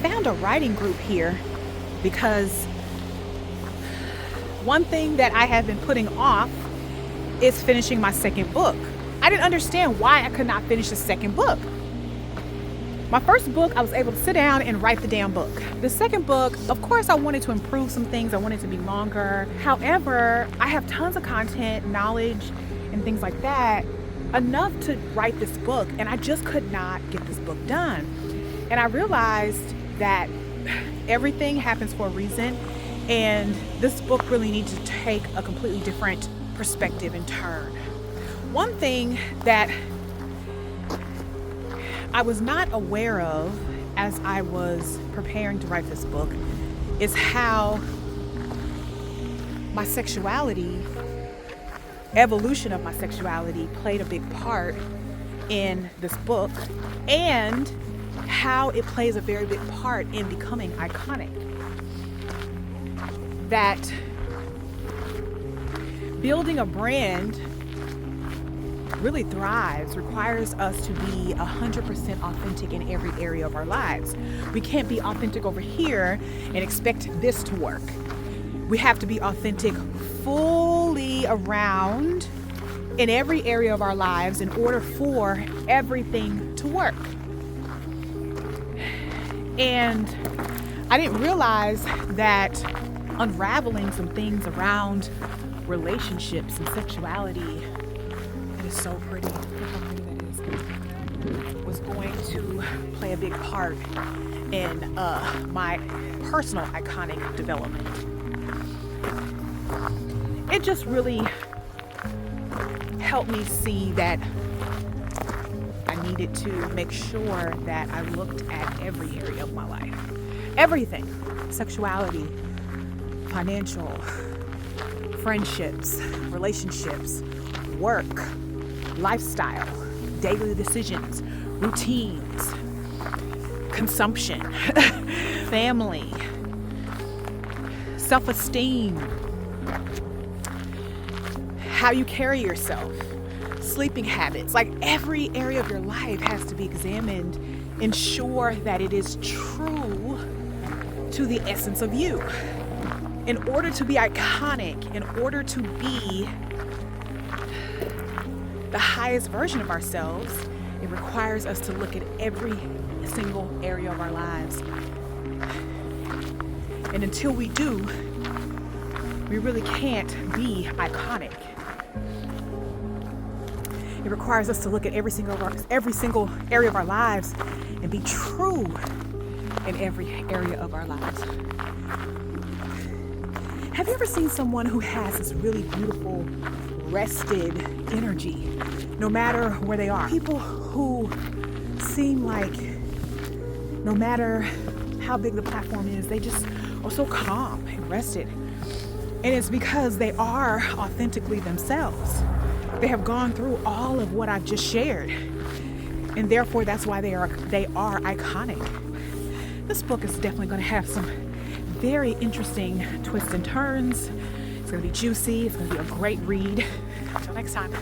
found a writing group here because one thing that I have been putting off is finishing my second book. I didn't understand why I could not finish the second book. My first book, I was able to sit down and write the damn book. The second book, of course, I wanted to improve some things. I wanted it to be longer. However, I have tons of content, knowledge, and things like that, enough to write this book, and I just could not get this book done. And I realized that everything happens for a reason, and this book really needs to take a completely different perspective and turn. One thing that I was not aware of as I was preparing to write this book is how my sexuality, evolution of my sexuality, played a big part in this book, and how it plays a very big part in becoming iconic. That building a brand really thrives, requires us to be 100% authentic in every area of our lives. We can't be authentic over here and expect this to work. We have to be authentic fully around in every area of our lives in order for everything to work. And I didn't realize that unraveling some things around relationships and sexuality, it is so pretty, look how pretty that is, was going to play a big part in my personal iconic development. It just really helped me see that I needed to make sure that I looked at every area of my life. Everything. Sexuality, financial, friendships, relationships, work, lifestyle, daily decisions, routines, consumption, family, self-esteem, how you carry yourself, sleeping habits. Like every area of your life has to be examined. Ensure that it is true to the essence of you. In order to be iconic, in order to be the highest version of ourselves, it requires us to look at every single area of our lives. And until we do, we really can't be iconic. It requires us to look at every single area of our lives and be true in every area of our lives. Have you ever seen someone who has this really beautiful, rested energy, no matter where they are? People who seem like no matter how big the platform is, they just are so calm and rested. And it's because they are authentically themselves. They have gone through all of what I've just shared. And therefore, that's why they are iconic. This book is definitely going to have some very interesting twists and turns. It's going to be juicy. It's going to be a great read. Until next time.